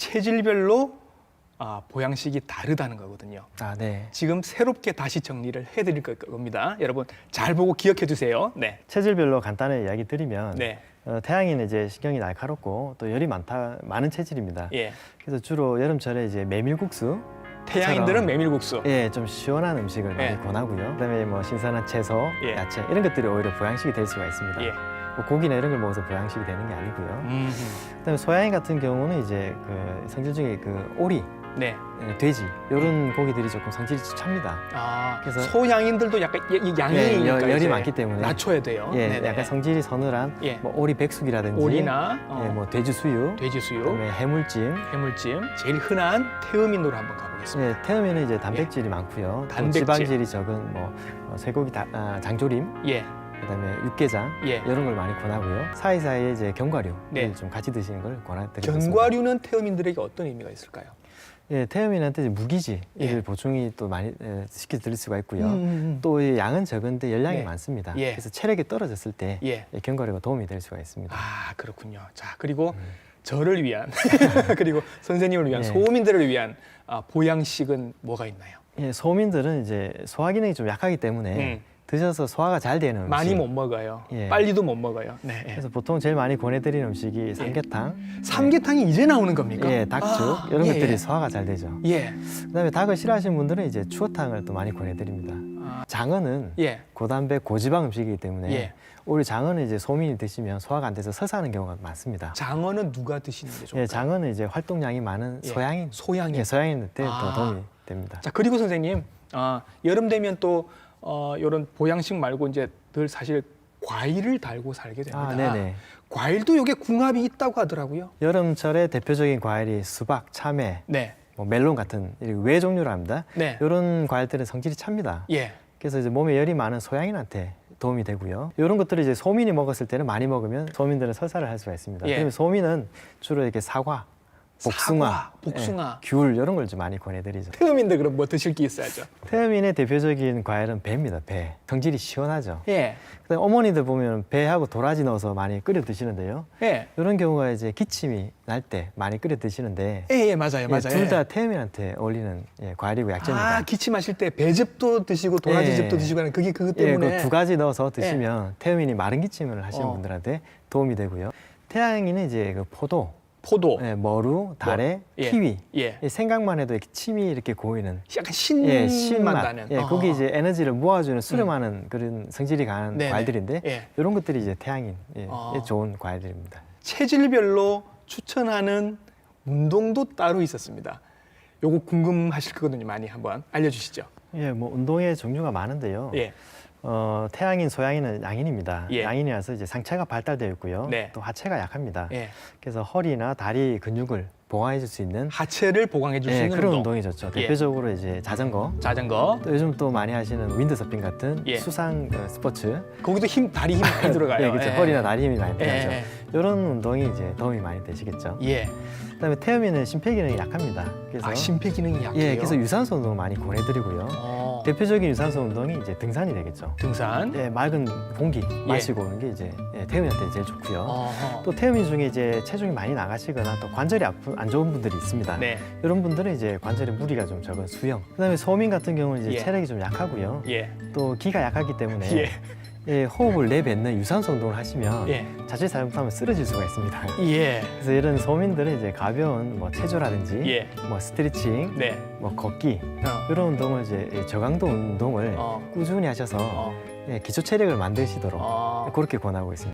체질별로 보양식이 다르다는 거거든요. 네. 지금 새롭게 다시 정리를 해드릴 겁니다. 여러분 잘 보고 기억해 주세요. 네. 체질별로 간단하게 이야기 드리면 네. 태양인은 이제 신경이 날카롭고 또 열이 많은 체질입니다. 예. 그래서 주로 여름철에 이제 메밀국수, 태양인들은 메밀국수. 예, 좀 시원한 음식을 예. 많이 권하고요. 그다음에 뭐 신선한 채소, 예. 야채 이런 것들이 오히려 보양식이 될 수가 있습니다. 예. 뭐 고기나 이런 걸 먹어서 보양식이 되는 게 아니고요. 그다음에 소양인 같은 경우는 이제 그 성질 중에 그 오리, 네. 돼지 이런 고기들이 조금 성질이 찹니다. 그래서 소양인들도 약간 양이니까 열이 이제 많기 때문에 낮춰야 돼요. 예, 네네. 약간 성질이 서늘한 예. 뭐 오리 백숙이라든지 오리나 예, 뭐 돼지 수육, 돼지 수육, 그다음에 해물찜. 해물찜, 제일 흔한 태음인으로 한번 가보겠습니다. 예, 태음에는 이제 단백질이 많고요. 또 단백질. 지방질이 적은 뭐 쇠고기 장조림, 예. 그다음에 육개장 예. 이런 걸 많이 권하고요. 사이사이에 이제 견과류를 네. 좀 같이 드시는 걸 권해드리고 있습니다. 견과류는 태음인들에게 어떤 의미가 있을까요? 예, 태음인한테 이제 무기질 예. 보충이 또 많이 시켜 드릴 수가 있고요. 음. 또 이 양은 적은데 열량이 네. 많습니다. 예. 그래서 체력이 떨어졌을 때 예. 견과류가 도움이 될 수가 있습니다. 그렇군요. 자, 그리고 저를 위한 그리고 선생님을 위한 예. 소민들을 위한 보양식은 뭐가 있나요? 예, 소민들은 이제 소화 기능이 좀 약하기 때문에 드셔서 소화가 잘 되는 음식. 많이 못 먹어요. 예. 빨리도 못 먹어요. 네. 그래서 보통 제일 많이 권해드리는 음식이 삼계탕, 삼계탕이 이제 나오는 겁니까? 예, 닭죽 이런 예, 것들이 예. 소화가 잘 되죠. 예. 그다음에 닭을 싫어하시는 분들은 이제 추어탕을 또 많이 권해드립니다. 장어는 예. 고단백 고지방 음식이기 때문에 예. 오히려 장어는 이제 소민이 드시면 소화가 안 돼서 설사하는 경우가 많습니다. 장어는 누가 드시는 게 좋을까요? 예, 장어는 이제 활동량이 많은 예. 소양인, 소양인. 예, 소양인한테 더 아. 도움이 됩니다. 자, 그리고 선생님, 여름 되면 또 이런 보양식 말고 이제 늘 사실 과일을 달고 살게 됩니다. 네네. 과일도 이게 궁합이 있다고 하더라고요. 여름철에 대표적인 과일이 수박, 참외, 네. 뭐 멜론 같은 외 종류로 합니다. 네. 이런 과일들은 성질이 찹니다. 예. 그래서 이제 몸에 열이 많은 소양인한테 도움이 되고요. 이런 것들을 이제 소민이 먹었을 때는 많이 먹으면 소민들은 설사를 할 수가 있습니다. 예. 그러면 소민은 주로 이렇게 사과, 복숭아, 사과, 복숭아. 예, 귤 이런 걸 좀 많이 권해드리죠. 태음인데 그럼 뭐 드실 게 있어야죠. 태음인의 대표적인 과일은 배입니다. 배. 성질이 시원하죠. 예. 그다음에 어머니들 보면 배하고 도라지 넣어서 많이 끓여 드시는데요. 예. 이런 경우가 이제 기침이 날 때 많이 끓여 드시는데 예, 맞아요. 맞아요. 둘 다 태음인한테 어울리는 과일이고 약재입니다. 기침하실 때 배즙도 드시고 도라지즙도 예. 드시고 하는 그게 그것 예, 때문에 그 두 가지 넣어서 드시면 태음인이 마른 기침을 하시는 어. 분들한테 도움이 되고요. 태양인은 이제 그 포도, 포도, 머루, 다래, 예. 키위. 예. 생각만 해도 이렇게 침이 이렇게 고이는 약간 신맛 신맛. 나는. 거기 이제 에너지를 모아주는 수렴하는 그런 성질이 강한 네네. 과일들인데 예. 이런 것들이 이제 태양인 어. 좋은 과일들입니다. 체질별로 추천하는 운동도 따로 있었습니다. 요거 궁금하실 거거든요. 많이 한번 알려주시죠. 예, 뭐 운동의 종류가 많은데요. 예. 태양인, 소양인은 양인입니다. 예. 양인이라서 이제 상체가 발달되어 있고요. 네. 또 하체가 약합니다. 예. 그래서 허리나 다리 근육을 보강해 줄 수 있는 하체를 보강해 줄 수 있는 그런 운동. 운동이 좋죠. 예. 대표적으로 이제 자전거, 자전거. 또 요즘 또 많이 하시는 윈드서핑 같은 예. 수상 스포츠. 거기도 다리 힘 많이 들어가요. 예, 그렇죠. 허리나 다리 힘이 많이 들어가죠. 예. 이런 운동이 이제 도움이 많이 되시겠죠. 예. 그다음에 태음인은 심폐기능이 약합니다. 그래서 심폐기능이 약해요. 그래서 유산소 운동을 많이 권해드리고요. 대표적인 유산소 운동이 이제 등산이 되겠죠. 등산. 맑은 공기 마시고 오는 게 이제 태음인한테 제일 좋고요. 어허. 또 태음인 중에 이제 체중이 많이 나가시거나 또 관절이 안 좋은 분들이 있습니다. 네. 이런 분들은 이제 관절에 무리가 좀 적은 수영. 그다음에 소민 같은 경우는 이제 예. 체력이 좀 약하고요. 예. 또 기가 약하기 때문에 예. 호흡을 내뱉는 유산소 운동을 하시면 예. 자칫 잘못하면 쓰러질 수가 있습니다. 예. 그래서 이런 소민들은 이제 가벼운 뭐 체조라든지 예. 뭐 스트레칭, 네. 뭐 걷기 어. 이런 운동을 이제 저강도 운동을 어. 꾸준히 하셔서 어. 기초 체력을 만드시도록 어. 그렇게 권하고 있습니다.